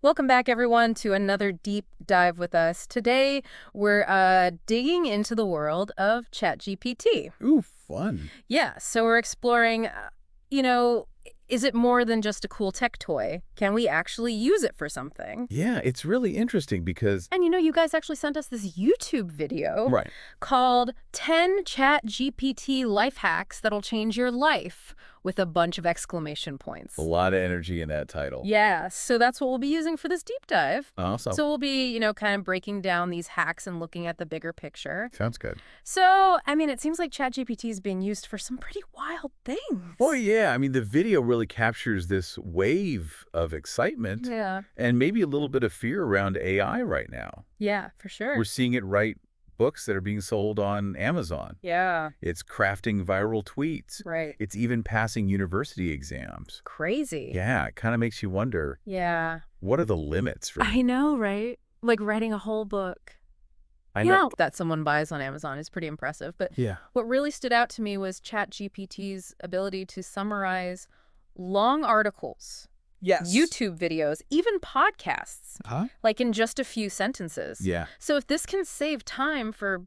Welcome back, everyone, to another deep dive with us. Today, we're digging into the world of ChatGPT. Ooh, fun. Yeah, so we're exploring, you know, is it more than just a cool tech toy? Can we actually use it for something? Yeah, it's really interesting because, And you guys actually sent us this YouTube video right, called 10 ChatGPT Life Hacks That'll Change Your Life with a bunch of exclamation points. a lot of energy in that title. Yeah, so that's what we'll be using for this deep dive. Also, So we'll be, kind of breaking down these hacks and looking at the bigger picture. sounds good. So, it seems like ChatGPT is being used for some pretty wild things. Oh, yeah. I mean, the video really captures this wave of excitement Yeah. and maybe a little bit of fear around AI right now. Yeah, for sure. We're seeing it write books that are being sold on Amazon. Yeah, It's crafting viral tweets. right. It's even passing university exams. Crazy. Yeah, it kind of makes you wonder, Yeah. what are the limits for I know, right? Like writing a whole book. I know. That someone buys on Amazon is pretty impressive. But Yeah. what really stood out to me was ChatGPT's ability to summarize long articles, Yes. YouTube videos, even podcasts, Huh? like in just a few sentences. Yeah. So if this can save time for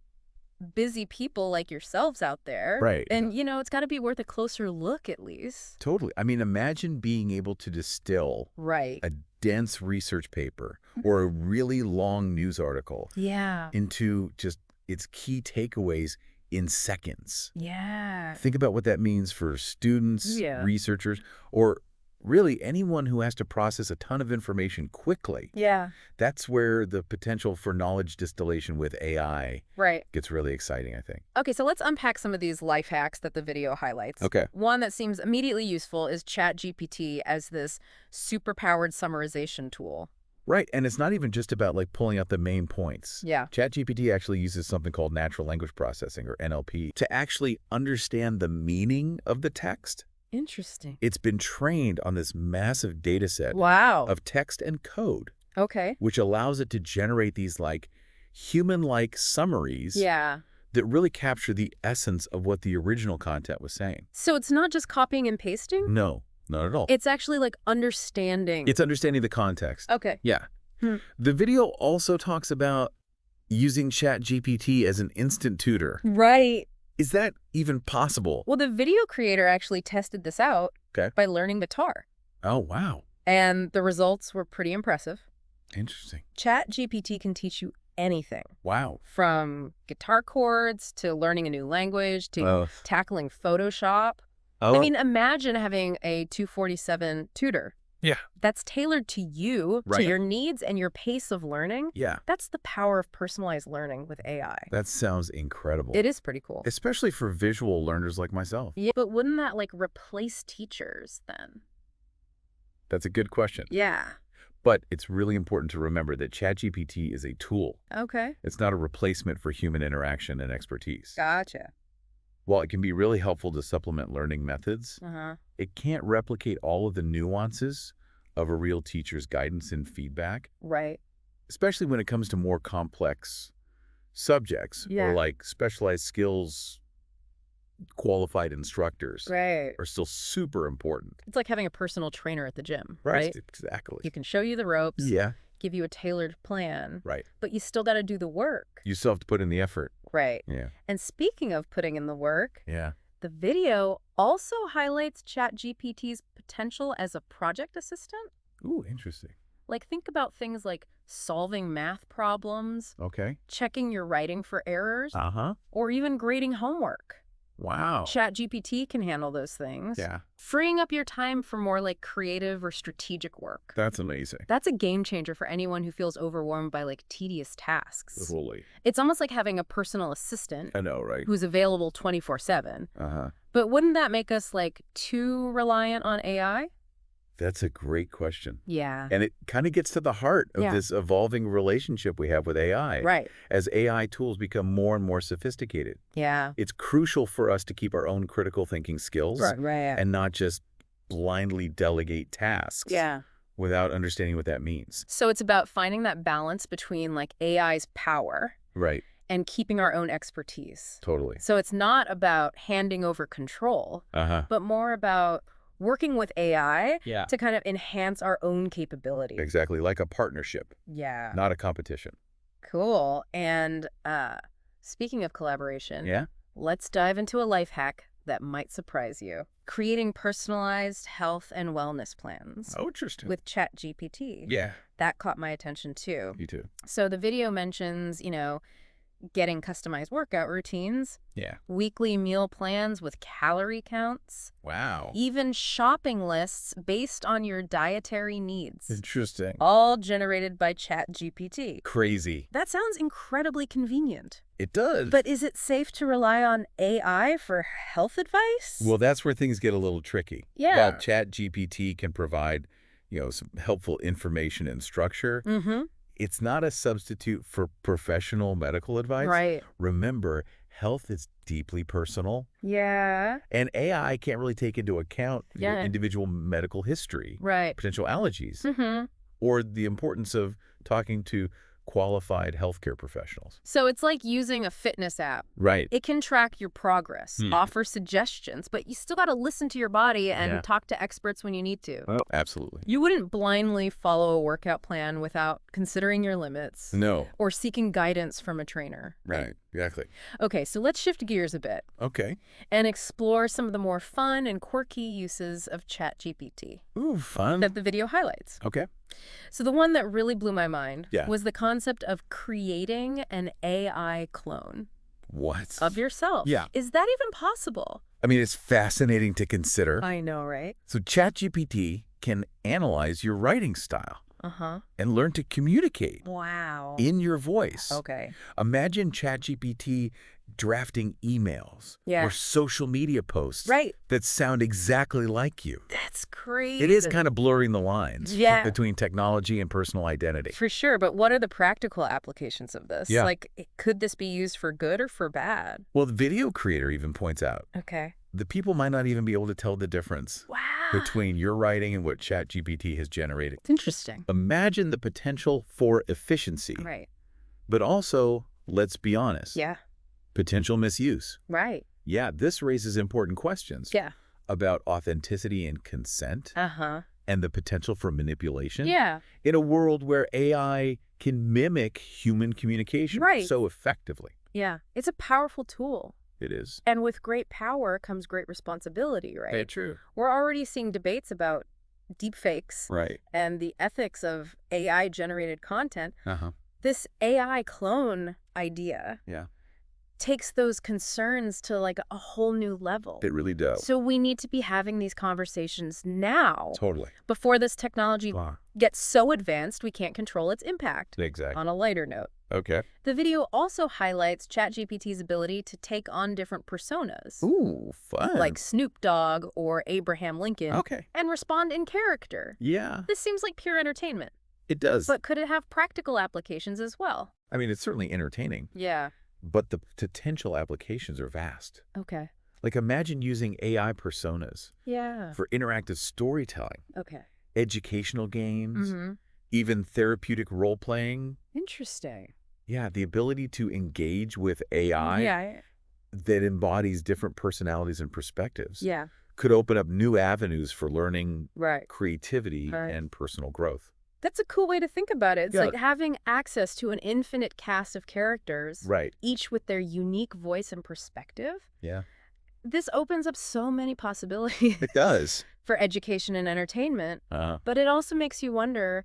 busy people like yourselves out there, Right. then, it's got to be worth a closer look at least. Totally. I mean, imagine being able to distill Right. a dense research paper or a really long news article Yeah. into just its key takeaways in seconds. Yeah. Think about what that means for students, Yeah. researchers, or really anyone who has to process a ton of information quickly. Yeah. That's where the potential for knowledge distillation with AI Right. gets really exciting, I think. Okay, so let's unpack some of these life hacks that the video highlights. Okay. One that seems immediately useful is ChatGPT as this super-powered summarization tool. Right, and it's not even just about like pulling out the main points. Yeah. ChatGPT actually uses something called natural language processing, or NLP, to actually understand the meaning of the text. Interesting. It's been trained on this massive data set Wow. of text and code, Okay. which allows it to generate these like human-like summaries Yeah. that really capture the essence of what the original content was saying. So it's not just copying and pasting? No, not at all. It's actually like understanding. It's understanding the context. Okay. Yeah. Hmm. The video also talks about using ChatGPT as an instant tutor. Right. Is that even possible? Well, the video creator actually tested this out Okay. by learning guitar. Oh, wow. And the results were pretty impressive. Interesting. ChatGPT can teach you anything, Wow. from guitar chords to learning a new language to Oh. tackling Photoshop. Oh. I mean, imagine having a 247 tutor yeah. that's tailored to you, to Right. your needs and your pace of learning. Yeah. That's the power of personalized learning with AI. That sounds incredible. It is pretty cool. Especially for visual learners like myself. Yeah, but wouldn't that replace teachers then? That's a good question. Yeah. But it's really important to remember that ChatGPT is a tool. Okay. It's not a replacement for human interaction and expertise. Gotcha. While it can be really helpful to supplement learning methods, Uh-huh. it can't replicate all of the nuances of a real teacher's guidance and feedback, Right. especially when it comes to more complex subjects Yeah. or like specialized skills. Qualified instructors Right. are still super important. It's like having a personal trainer at the gym, right? Exactly. You can show you the ropes, Yeah, give you a tailored plan, right. but you still got to do the work. You still have to put in the effort. Right. Yeah. And speaking of putting in the work, Yeah. the video also highlights ChatGPT's potential as a project assistant. Ooh, interesting. Like, think about things like solving math problems, Okay. checking your writing for errors, Uh-huh. or even grading homework. Wow. ChatGPT can handle those things, Yeah. freeing up your time for more creative or strategic work. That's amazing. That's a game changer for anyone who feels overwhelmed by tedious tasks. Totally. It's almost like having a personal assistant I know, right? who's available 24/7. Uh-huh. But wouldn't that make us too reliant on AI? That's a great question. Yeah. And it kind of gets to the heart of Yeah. this evolving relationship we have with AI. Right. As AI tools become more and more sophisticated, Yeah. it's crucial for us to keep our own critical thinking skills Right. and not just blindly delegate tasks Yeah. without understanding what that means. So it's about finding that balance between AI's power Right. and keeping our own expertise. Totally. So it's not about handing over control, Uh-huh. but more about working with AI Yeah. to kind of enhance our own capabilities. Exactly, like a partnership, Yeah. not a competition. Cool. And speaking of collaboration, Yeah? let's dive into a life hack that might surprise you. Creating personalized health and wellness plans Oh, interesting. with ChatGPT. Yeah. That caught my attention too. You too. So the video mentions, getting customized workout routines, Yeah. weekly meal plans with calorie counts, Wow. even shopping lists based on your dietary needs, Interesting. all generated by ChatGPT. Crazy. That sounds incredibly convenient. It does. But is it safe to rely on AI for health advice? Well, that's where things get a little tricky. Yeah. While ChatGPT can provide, some helpful information and structure, Mm-hmm. it's not a substitute for professional medical advice. Right. Remember, health is deeply personal, Yeah. and AI can't really take into account your Yeah. individual medical history, Right. potential allergies, Mm-hmm. or the importance of talking to qualified healthcare professionals. So it's like using a fitness app. Right. It can track your progress, offer suggestions, but you still got to listen to your body and talk to experts when you need to. Oh, absolutely. You wouldn't blindly follow a workout plan without considering your limits No. or seeking guidance from a trainer. Right. Exactly. Okay, so let's shift gears a bit Okay. and explore some of the more fun and quirky uses of ChatGPT Ooh, fun. that the video highlights. Okay. So the one that really blew my mind Yeah. was the concept of creating an AI clone What? of yourself. Yeah. Is that even possible? I mean, it's fascinating to consider. I know, right? So ChatGPT can analyze your writing style Uh-huh. and learn to communicate Wow. in your voice. Okay. Imagine ChatGPT drafting emails Yeah. or social media posts Right. that sound exactly like you. That's crazy. It is kind of blurring the lines Yeah. between technology and personal identity. For sure, but what are the practical applications of this? Yeah. Like, could this be used for good or for bad? Well, the video creator even points out Okay. the people might not even be able to tell the difference Wow. between your writing and what ChatGPT has generated. It's interesting. Imagine the potential for efficiency, Right. but also, let's be honest, Yeah. potential misuse. Right. Yeah, this raises important questions Yeah. about authenticity and consent Uh-huh. and the potential for manipulation Yeah. in a world where AI can mimic human communication Right. so effectively. Yeah. It's a powerful tool. It is. And with great power comes great responsibility, right? True. We're already seeing debates about deepfakes Right. and the ethics of AI-generated content. Uh-huh. This AI clone idea Yeah. takes those concerns to like a whole new level. It really does. So we need to be having these conversations now Totally. before this technology gets so advanced we can't control its impact. Exactly. On a lighter note, Okay. the video also highlights ChatGPT's ability to take on different personas, Ooh, fun. like Snoop Dogg or Abraham Lincoln, Okay. and respond in character. Yeah, This seems like pure entertainment, it does. but could it have practical applications as well? I mean, it's certainly entertaining, Yeah. but the potential applications are vast. Okay. Like imagine using AI personas Yeah. for interactive storytelling, Okay. educational games, Mm-hmm. even therapeutic role-playing. Interesting. Yeah, the ability to engage with AI Yeah. that embodies different personalities and perspectives Yeah. could open up new avenues for learning, Right. creativity, Right. and personal growth. That's a cool way to think about it. It's Yeah. like having access to an infinite cast of characters, Right. each with their unique voice and perspective. Yeah. This opens up so many possibilities It does. for education and entertainment, Uh, but it also makes you wonder,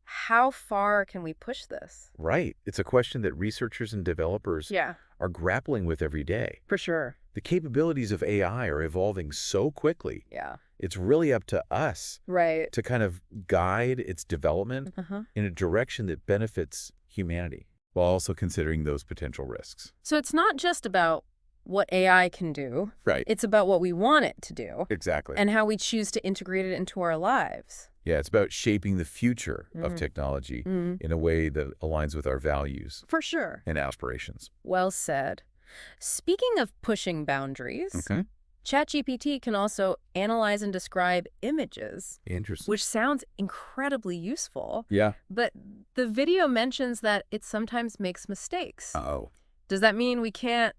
how far can we push this? right. It's a question that researchers and developers Yeah, are grappling with every day. for sure. The capabilities of AI are evolving so quickly. Yeah. It's really up to us Right. to kind of guide its development Uh-huh. in a direction that benefits humanity, while also considering those potential risks. So it's not just about what AI can do. Right. It's about what we want it to do Exactly. and how we choose to integrate it into our lives. Yeah, it's about shaping the future of Mhm. technology Mm, in a way that aligns with our values for sure. and aspirations. Well said. Speaking of pushing boundaries, Okay. ChatGPT can also analyze and describe images, Interesting. which sounds incredibly useful. Yeah. But the video mentions that it sometimes makes mistakes. Uh-oh. Does that mean we can't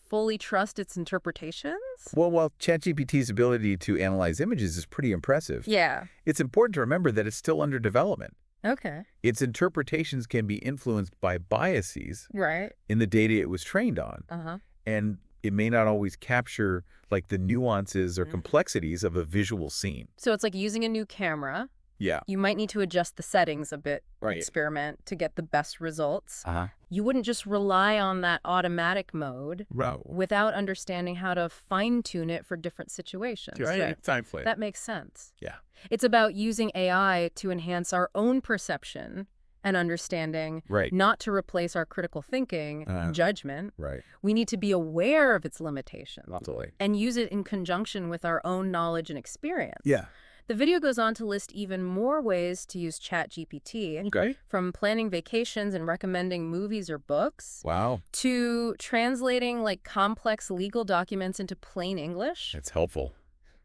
fully trust its interpretations? Well, while ChatGPT's ability to analyze images is pretty impressive, Yeah. it's important to remember that it's still under development. Okay. Its interpretations can be influenced by biases Right. in the data it was trained on, Uh-huh. and it may not always capture like the nuances or complexities of a visual scene. So it's like using a new camera. Yeah. You might need to adjust the settings a bit, Right. experiment to get the best results. Uh-huh. You wouldn't just rely on that automatic mode Right. without understanding how to fine-tune it for different situations. Right. Time flat. That makes sense. Yeah. It's about using AI to enhance our own perception and understanding, Right. not to replace our critical thinking, judgment. Right. We need to be aware of its limitations Absolutely. and use it in conjunction with our own knowledge and experience. Yeah. The video goes on to list even more ways to use ChatGPT, Okay. from planning vacations and recommending movies or books Wow. to translating like complex legal documents into plain English. That's helpful.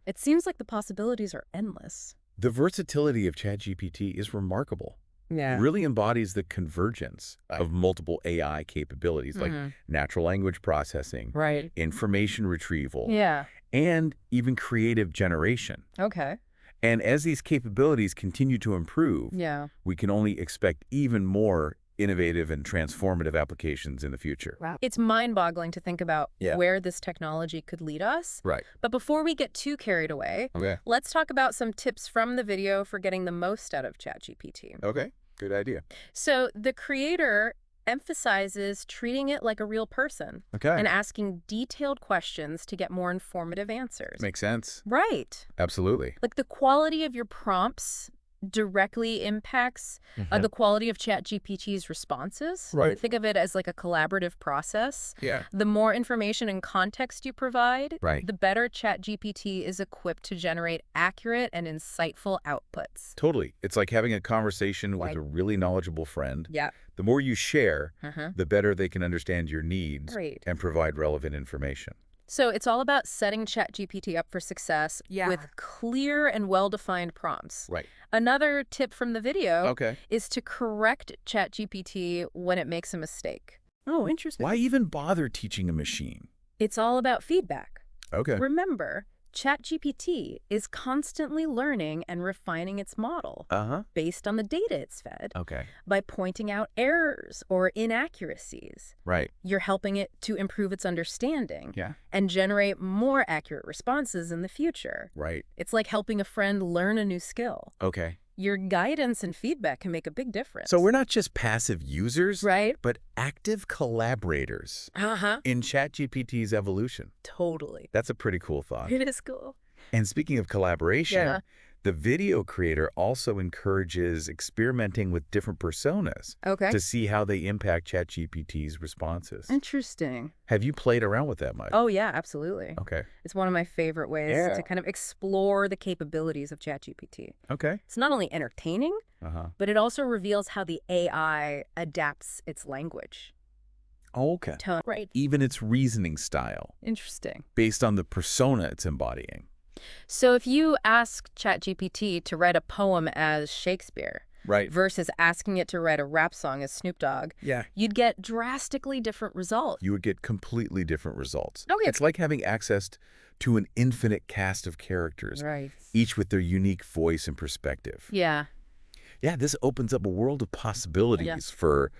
It seems like the possibilities are endless. The versatility of ChatGPT is remarkable. Yeah. Really embodies the convergence of multiple AI capabilities like natural language processing, Right. information retrieval, Yeah. and even creative generation. Okay. And as these capabilities continue to improve, Yeah. we can only expect even more innovative and transformative applications in the future. Wow. It's mind-boggling to think about Yeah. where this technology could lead us. Right. But before we get too carried away, Okay. let's talk about some tips from the video for getting the most out of ChatGPT. Okay. Good idea. So the creator emphasizes treating it like a real person Okay. and asking detailed questions to get more informative answers. Makes sense. Right. Absolutely. Like the quality of your prompts directly impacts the quality of ChatGPT's responses. Right. Think of it as like a collaborative process. Yeah. The more information and context you provide, Right. the better ChatGPT is equipped to generate accurate and insightful outputs. Totally. It's like having a conversation with Right. a really knowledgeable friend. Yeah. The more you share, Uh-huh. the better they can understand your needs Great. and provide relevant information. So it's all about setting ChatGPT up for success with clear and well-defined prompts. Right. Another tip from the video Okay. is to correct ChatGPT when it makes a mistake. Oh, interesting. Why even bother teaching a machine? It's all about feedback. Okay. Remember, ChatGPT is constantly learning and refining its model Uh-huh. based on the data it's fed Okay. by pointing out errors or inaccuracies. Right. You're helping it to improve its understanding Yeah. and generate more accurate responses in the future. Right. It's like helping a friend learn a new skill. Okay. Your guidance and feedback can make a big difference. So we're not just passive users, right? but active collaborators Uh-huh. in ChatGPT's evolution. Totally. That's a pretty cool thought. It is cool. And speaking of collaboration, Yeah. the video creator also encourages experimenting with different personas Okay. to see how they impact ChatGPT's responses. Interesting. Have you played around with that much? Oh, yeah, absolutely. Okay. It's one of my favorite ways Yeah. to kind of explore the capabilities of ChatGPT. Okay. It's not only entertaining, Uh-huh. but it also reveals how the AI adapts its language. Okay. Tone. Right. Even its reasoning style, Interesting. based on the persona it's embodying. So if you ask ChatGPT to write a poem as Shakespeare Right. versus asking it to write a rap song as Snoop Dogg, Yeah. you'd get drastically different results. You would get completely different results. Okay. It's like having access to an infinite cast of characters, Right. each with their unique voice and perspective. Yeah. Yeah, this opens up a world of possibilities for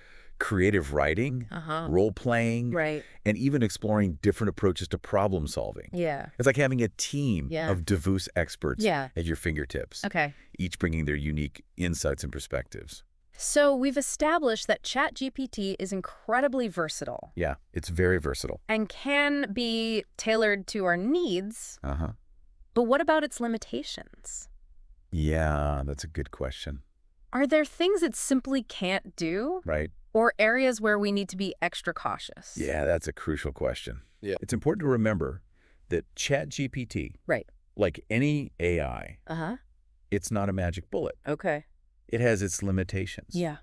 creative writing, Uh-huh. role-playing, Right. and even exploring different approaches to problem solving. Yeah. It's like having a team Yeah. of diverse experts Yeah. at your fingertips, Okay. each bringing their unique insights and perspectives. So we've established that ChatGPT is incredibly versatile Yeah, it's very versatile. and can be tailored to our needs. Uh-huh. But what about its limitations? Yeah, that's a good question. Are there things it simply can't do? Right? Or areas where we need to be extra cautious? Yeah, that's a crucial question. Yeah. It's important to remember that ChatGPT, Right. like any AI, Uh-huh. it's not a magic bullet. Okay. It has its limitations. Yeah.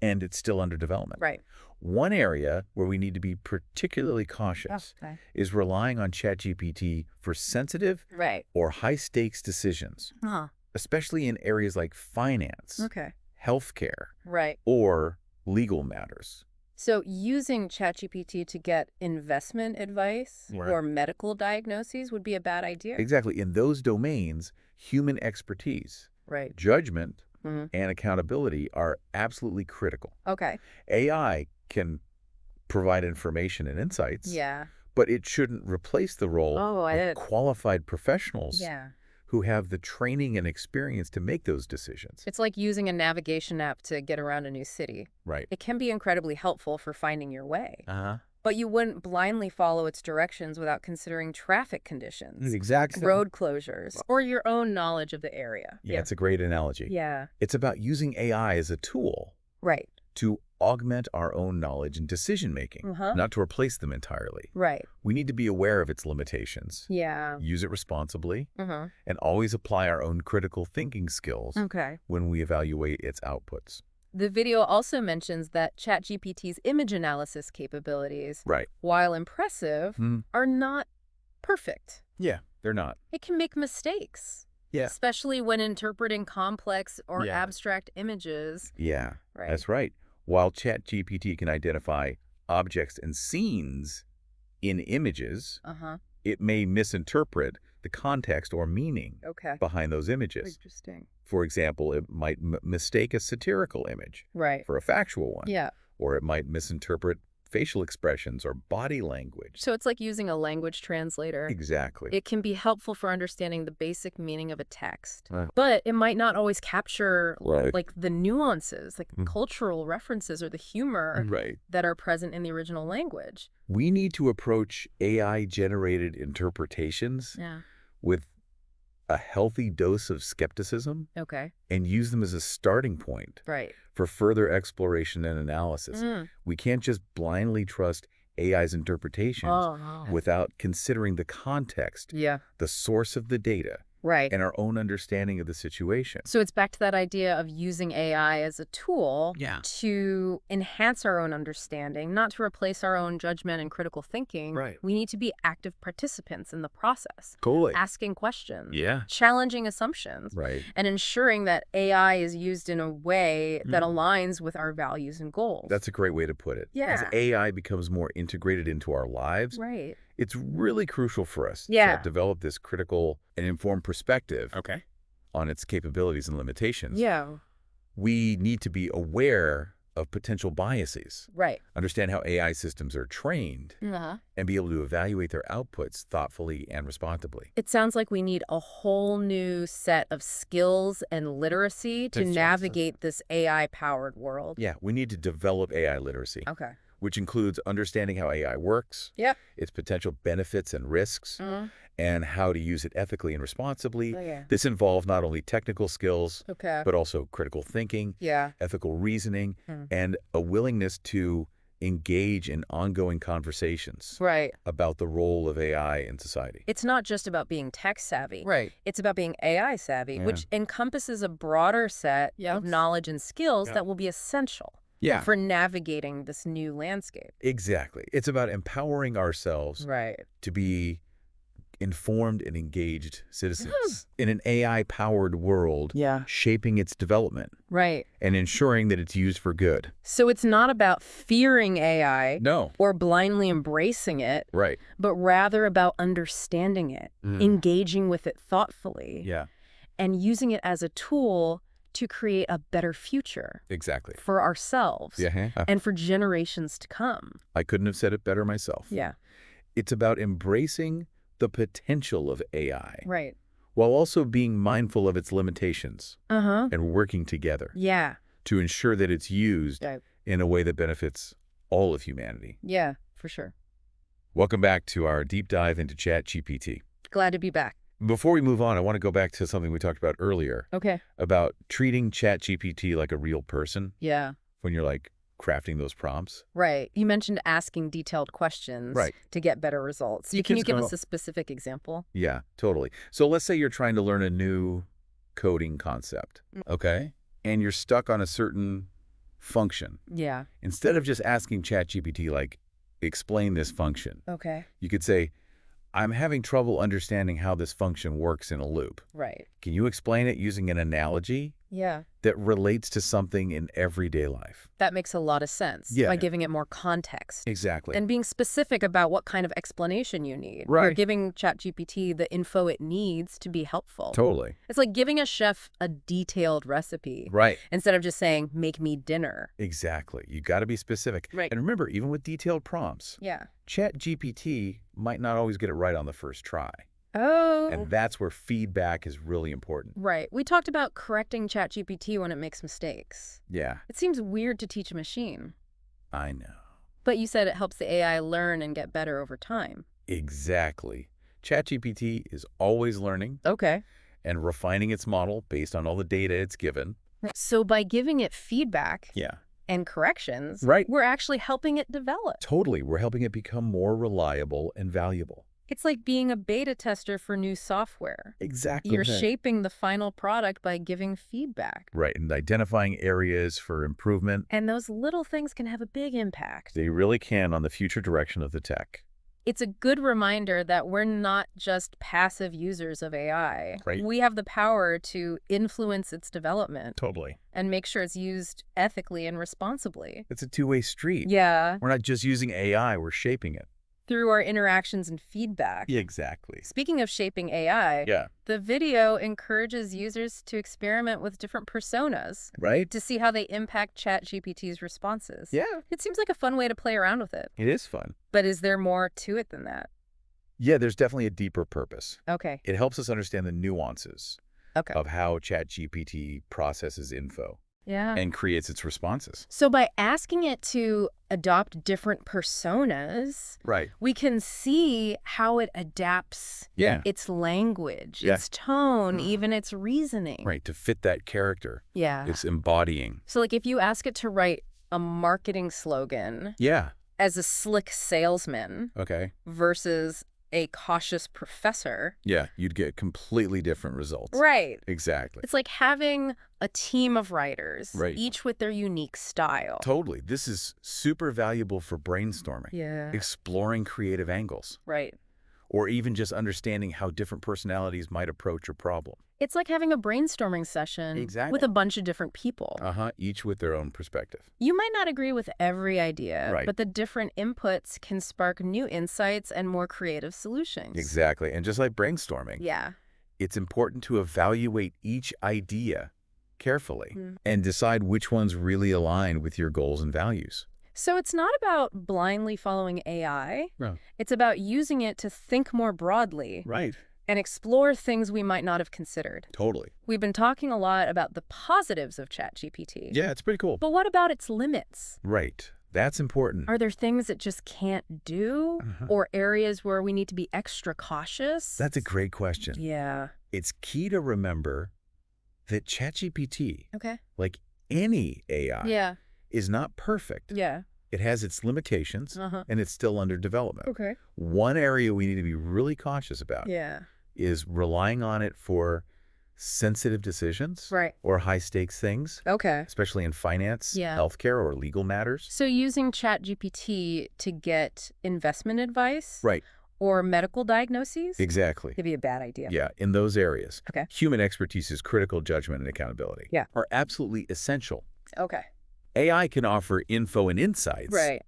And it's still under development. Right. One area where we need to be particularly cautious Okay. is relying on ChatGPT for sensitive Right. or high-stakes decisions, Huh. especially in areas like finance, Okay. healthcare, Right. or legal matters. So using ChatGPT to get investment advice Right. or medical diagnoses would be a bad idea. Exactly. In those domains, human expertise, Right. judgment, Hmm. and accountability are absolutely critical. Okay. AI can provide information and insights, Yeah. but it shouldn't replace the role Oh, I of did. qualified professionals Yeah. who have the training and experience to make those decisions. It's like using a navigation app to get around a new city. Right. It can be incredibly helpful for finding your way, Uh-huh. but you wouldn't blindly follow its directions without considering traffic conditions, Exactly. road closures, or your own knowledge of the area. Yeah, it's a great analogy. Yeah. It's about using AI as a tool Right. to augment our own knowledge and decision-making, Uh-huh. not to replace them entirely. Right. We need to be aware of its limitations, Yeah. use it responsibly, Uh-huh. and always apply our own critical thinking skills Okay. when we evaluate its outputs. The video also mentions that ChatGPT's image analysis capabilities, Right. while impressive, are not perfect. Yeah, they're not. It can make mistakes. Yeah. Especially when interpreting complex or Yeah. abstract images. Yeah, Right. that's right. While ChatGPT can identify objects and scenes in images, Uh-huh. it may misinterpret the context or meaning Okay. behind those images. Interesting. For example, it might mistake a satirical image Right. for a factual one, Yeah. or it might misinterpret facial expressions or body language. So it's like using a language translator. Exactly. It can be helpful for understanding the basic meaning of a text, Right. but it might not always capture Right. like the nuances, like Mm. cultural references or the humor Right. that are present in the original language. We need to approach AI-generated interpretations Yeah. with a healthy dose of skepticism Okay. and use them as a starting point Right. for further exploration and analysis. We can't just blindly trust AI's interpretations Oh. without considering the context, Yeah. the source of the data, Right. and our own understanding of the situation. So it's back to that idea of using AI as a tool Yeah. to enhance our own understanding, not to replace our own judgment and critical thinking. Right. We need to be active participants in the process, Totally. asking questions, Yeah. challenging assumptions, Right. and ensuring that AI is used in a way that aligns with our values and goals. That's a great way to put it. Yeah. As AI becomes more integrated into our lives, right. it's really crucial for us Yeah. to develop this critical and informed perspective Okay. on its capabilities and limitations. Yeah. We need to be aware of potential biases, Right. understand how AI systems are trained, Uh-huh. and be able to evaluate their outputs thoughtfully and responsibly. It sounds like we need a whole new set of skills and literacy to That's right. navigate this AI-powered world. Yeah, we need to develop AI literacy, Okay. which includes understanding how AI works, Yep. its potential benefits and risks, and how to use it ethically and responsibly. Oh, yeah. This involves not only technical skills, Okay. but also critical thinking, Yeah. ethical reasoning, and a willingness to engage in ongoing conversations Right. about the role of AI in society. It's not just about being tech savvy. Right. It's about being AI savvy, Yeah. which encompasses a broader set of knowledge and skills that will be essential Yeah, for navigating this new landscape. exactly. It's about empowering ourselves Right. to be informed and engaged citizens in an AI-powered world, Yeah. shaping its development Right. and ensuring that it's used for good. So it's not about fearing AI No. or blindly embracing it, Right. but rather about understanding it, engaging with it thoughtfully, Yeah, and using it as a tool to create a better future exactly. for ourselves Yeah, and for generations to come. I couldn't have said it better myself. Yeah. It's about embracing the potential of AI Right. while also being mindful of its limitations Uh-huh. and working together Yeah. to ensure that it's used Right. in a way that benefits all of humanity. Yeah, for sure. Welcome back to our deep dive into ChatGPT. Glad to be back. Before we move on, I want to go back to something we talked about earlier Okay. about treating ChatGPT like a real person Yeah. when you're like crafting those prompts. Right. You mentioned asking detailed questions Right. to get better results. You Can you just give go- us a specific example? Yeah, totally. So let's say you're trying to learn a new coding concept, okay? And you're stuck on a certain function. Yeah. Instead of just asking ChatGPT, like, explain this function, Okay. you could say, I'm having trouble understanding how this function works in a loop. Right. Can you explain it using an analogy? Yeah. that relates to something in everyday life. That makes a lot of sense Yeah. by giving it more context. Exactly. And being specific about what kind of explanation you need. Right. You're giving ChatGPT the info it needs to be helpful. Totally. It's like giving a chef a detailed recipe. Right. Instead of just saying, make me dinner. Exactly. You got to be specific. Right. And remember, even with detailed prompts, Yeah. ChatGPT might not always get it right on the first try. Oh. And that's where feedback is really important. Right. We talked about correcting ChatGPT when it makes mistakes. Yeah, It seems weird to teach a machine. I know. But you said it helps the AI learn and get better over time. Exactly. ChatGPT is always learning Okay. and refining its model based on all the data it's given. So by giving it feedback Yeah. and corrections, Right. we're actually helping it develop. Totally. We're helping it become more reliable and valuable. It's like being a beta tester for new software. Exactly. You're shaping the final product by giving feedback. Right. And identifying areas for improvement. And those little things can have a big impact. They really can on the future direction of the tech. It's a good reminder that we're not just passive users of AI. Right. We have the power to influence its development Totally. and make sure it's used ethically and responsibly. It's a two-way street. Yeah, We're not just using AI, we're shaping it. through our interactions and feedback. Exactly. Speaking of shaping AI, Yeah. the video encourages users to experiment with different personas Right? to see how they impact ChatGPT's responses. Yeah. It seems like a fun way to play around with it. It is fun. But is there more to it than that? Yeah, there's definitely a deeper purpose. Okay. It helps us understand the nuances Okay. of how ChatGPT processes info Yeah. and creates its responses. So by asking it to adopt different personas, Right. we can see how it adapts Yeah. its language, Yeah. its tone, even its reasoning. Right. To fit that character. Yeah. It's embodying. So like if you ask it to write a marketing slogan Yeah. as a slick salesman Okay. versus a cautious professor. Yeah. You'd get completely different results. Right. Exactly. It's like having a team of writers, Right. each with their unique style. Totally. This is super valuable for brainstorming, Yeah. exploring creative angles, Right. or even just understanding how different personalities might approach a problem. It's like having a brainstorming session Exactly. with a bunch of different people. Each with their own perspective. You might not agree with every idea, Right. but the different inputs can spark new insights and more creative solutions. Exactly. And just like brainstorming, Yeah. it's important to evaluate each idea carefully Mm. and decide which ones really align with your goals and values. So it's not about blindly following AI. No. It's about using it to think more broadly Right. and explore things we might not have considered. Totally. We've been talking a lot about the positives of ChatGPT. Yeah, it's pretty cool. But what about its limits? Right. That's important. Are there things it just can't do? Or areas where we need to be extra cautious? That's a great question. Yeah. It's key to remember that ChatGPT, Okay. like any AI, Yeah. is not perfect. Yeah. It has its limitations, Uh-huh. and it's still under development. Okay. One area we need to be really cautious about Yeah. is relying on it for sensitive decisions Right. or high-stakes things, Okay. especially in finance, Yeah. healthcare, or legal matters. So using ChatGPT to get investment advice Right. or medical diagnoses Exactly. could be a bad idea. Yeah, in those areas. Okay. Human expertise, critical judgment, and accountability Yeah. are absolutely essential. Okay. AI can offer info and insights, Right.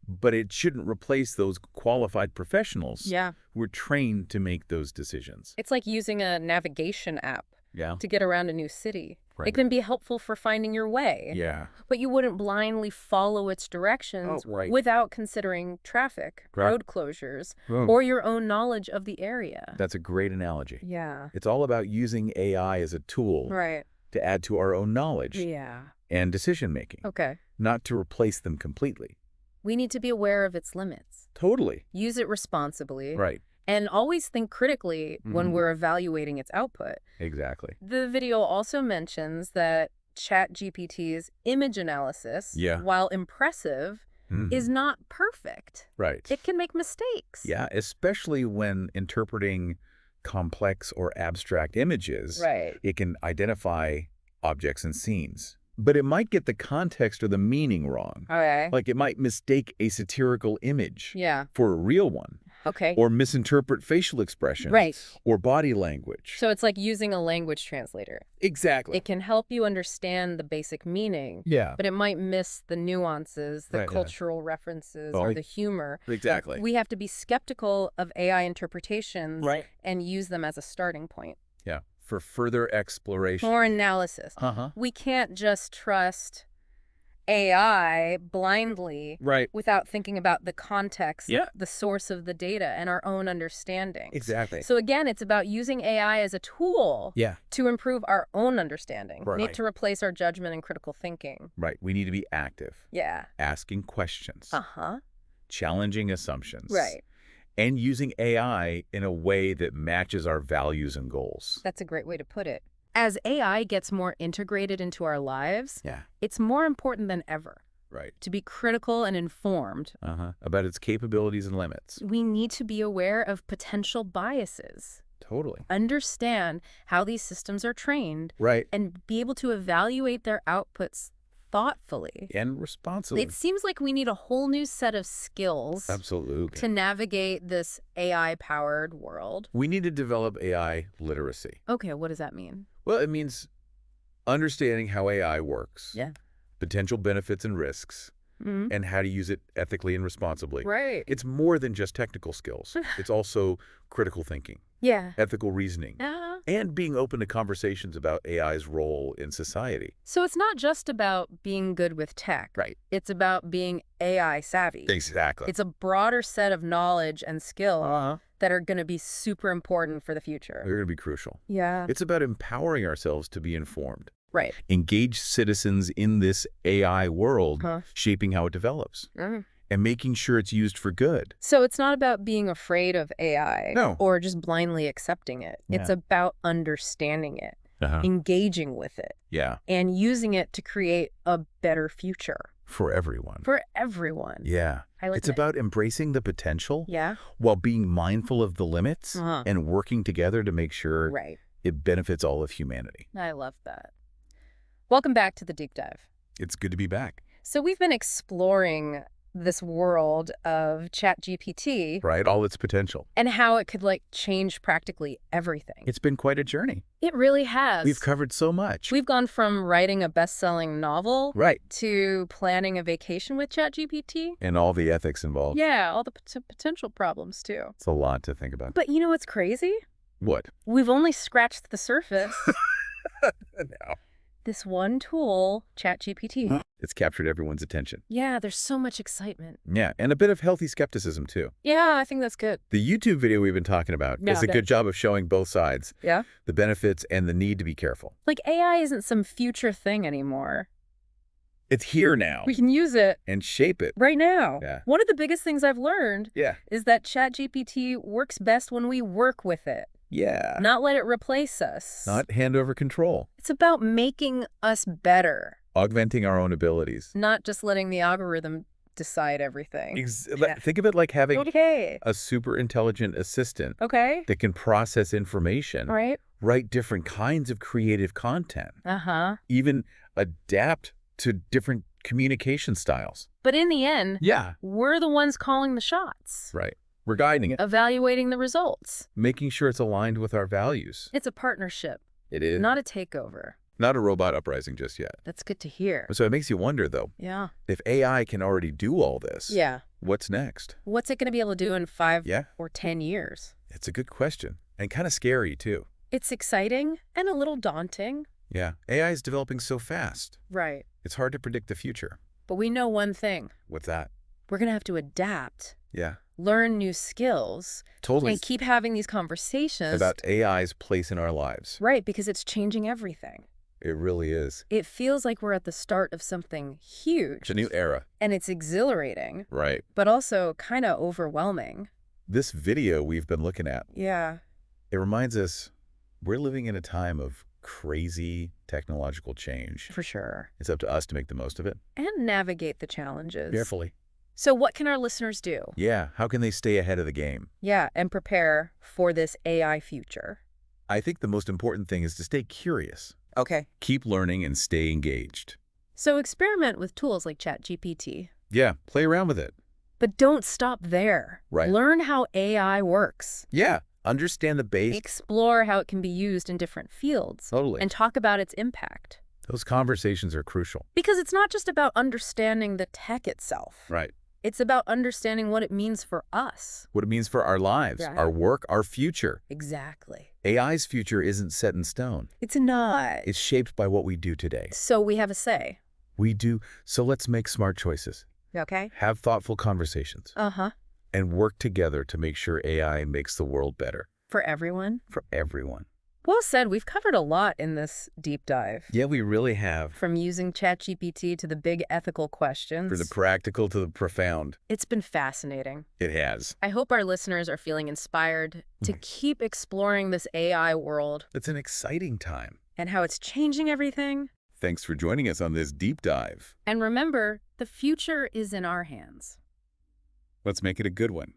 but it shouldn't replace those qualified professionals Yeah. who are trained to make those decisions. It's like using a navigation app Yeah. to get around a new city. Right. It can be helpful for finding your way. Yeah. But you wouldn't blindly follow its directions Oh, right. without considering traffic, Right. road closures, Oh. or your own knowledge of the area. That's a great analogy. Yeah. It's all about using AI as a tool Right. to add to our own knowledge Yeah. and decision-making, Okay. not to replace them completely. We need to be aware of its limits. Totally. Use it responsibly. Right. And always think critically when Mhm. we're evaluating its output. Exactly. The video also mentions that ChatGPT's image analysis, Yeah. while impressive, Mhm. is not perfect. Right. It can make mistakes. Yeah, especially when interpreting complex or abstract images. Right. It can identify objects and scenes, but it might get the context or the meaning wrong. Okay. Like it might mistake a satirical image Yeah. for a real one, Okay. or misinterpret facial expressions Right. or body language. So it's like using a language translator. Exactly. It can help you understand the basic meaning, Yeah. but it might miss the nuances, the Right, yeah. cultural references, Oh, or the humor. Exactly. We have to be skeptical of AI interpretations Right. and use them as a starting point. Yeah. For further exploration. More analysis. Uh-huh. We can't just trust AI blindly Right. without thinking about the context, Yeah. the source of the data, and our own understanding. Exactly. So again, it's about using AI as a tool Yeah. to improve our own understanding, Right. not to replace our judgment and critical thinking. Right. We need to be active, Yeah. asking questions, Uh-huh. challenging assumptions, Right. and using AI in a way that matches our values and goals. That's a great way to put it. As AI gets more integrated into our lives, Yeah. it's more important than ever Right. to be critical and informed. About its capabilities and limits. We need to be aware of potential biases, Totally. understand how these systems are trained, Right. and be able to evaluate their outputs thoughtfully. And responsibly. It seems like we need a whole new set of skills Absolutely. to navigate this AI-powered world. We need to develop AI literacy. Okay, what does that mean? Well, it means understanding how AI works, Yeah. potential benefits and risks, Mm-hmm. and how to use it ethically and responsibly. Right. It's more than just technical skills. It's also critical thinking, Yeah. ethical reasoning, Uh-huh. and being open to conversations about AI's role in society. So it's not just about being good with tech. Right. It's about being AI savvy. Exactly. It's a broader set of knowledge and skill that are going to be super important for the future. They're going to be crucial. Yeah. It's about empowering ourselves to be informed. Right. Engage citizens in this AI world, shaping how it develops, and making sure it's used for good. So it's not about being afraid of AI No. or just blindly accepting it. Yeah. It's about understanding it, engaging with it, Yeah. and using it to create a better future For everyone. for everyone. Yeah. I like It's that. about embracing the potential Yeah. while being mindful of the limits Uh-huh. and working together to make sure Right. it benefits all of humanity. I love that. Welcome back to the Deep Dive. It's good to be back. So we've been exploring this world of ChatGPT Right? All its potential. and how it could change practically everything. It's been quite a journey. It really has. We've covered so much. We've gone from writing a best-selling novel Right. to planning a vacation with ChatGPT. And all the ethics involved. Yeah, all the potential problems too. It's a lot to think about. But you know what's crazy? What? We've only scratched the surface. No. This one tool, ChatGPT. It's captured everyone's attention. Yeah, there's so much excitement. Yeah, and a bit of healthy skepticism, too. Yeah, I think that's good. The YouTube video we've been talking about does a good job of showing both sides, Yeah? the benefits and the need to be careful. AI isn't some future thing anymore. It's here now. We can use it And shape it. right now. Yeah. One of the biggest things I've learned Yeah. is that ChatGPT works best when we work with it, Yeah. not let it replace us. Not hand over control. It's about making us better, Augmenting our own abilities. not just letting the algorithm decide everything. Yeah. Think of it like having Okay. a super intelligent assistant Okay. that can process information, Right. write different kinds of creative content, Uh-huh. even adapt to different communication styles. But in the end, Yeah. we're the ones calling the shots, Right. We're guiding it, evaluating the results. making sure it's aligned with our values. It's a partnership, It is not a takeover. not a robot uprising just yet. That's good to hear. So it makes you wonder, though, Yeah. if AI can already do all this, Yeah. what's next? What's it going to be able to do in 5 Yeah. or 10 years? It's a good question and kind of scary, too. It's exciting and a little daunting. Yeah. AI is developing so fast. Right. It's hard to predict the future. But we know one thing. What's that? We're going to have to adapt, Yeah. learn new skills, Totally. and keep having these conversations. About AI's place in our lives. Right, because it's changing everything. It really is. It feels like we're at the start of something huge. It's a new era. And it's exhilarating, Right. but also kind of overwhelming. This video we've been looking at, Yeah. it reminds us we're living in a time of crazy technological change. For sure. It's up to us to make the most of it. And navigate the challenges. Carefully. So what can our listeners do? Yeah. How can they stay ahead of the game? Yeah, and prepare for this AI future. I think the most important thing is to stay curious. Okay. Keep learning and stay engaged. So experiment with tools like ChatGPT. Yeah. Play around with it. But don't stop there. Right. Learn how AI works. Yeah. Understand the base. Explore how it can be used in different fields. Totally. And talk about its impact. Those conversations are crucial. Because it's not just about understanding the tech itself. Right. It's about understanding what it means for us. What it means for our lives, Right. our work, our future. Exactly. AI's future isn't set in stone. It's not. It's shaped by what we do today. So we have a say. We do, so let's make smart choices. Okay? Have thoughtful conversations. Uh-huh. And work together to make sure AI makes the world better. For everyone? For everyone. Well said. We've covered a lot in this deep dive. Yeah, we really have. From using ChatGPT to the big ethical questions. For the practical to the profound. It's been fascinating. It has. I hope our listeners are feeling inspired to keep exploring this AI world. It's an exciting time. And how it's changing everything. Thanks for joining us on this deep dive. And remember, the future is in our hands. Let's make it a good one.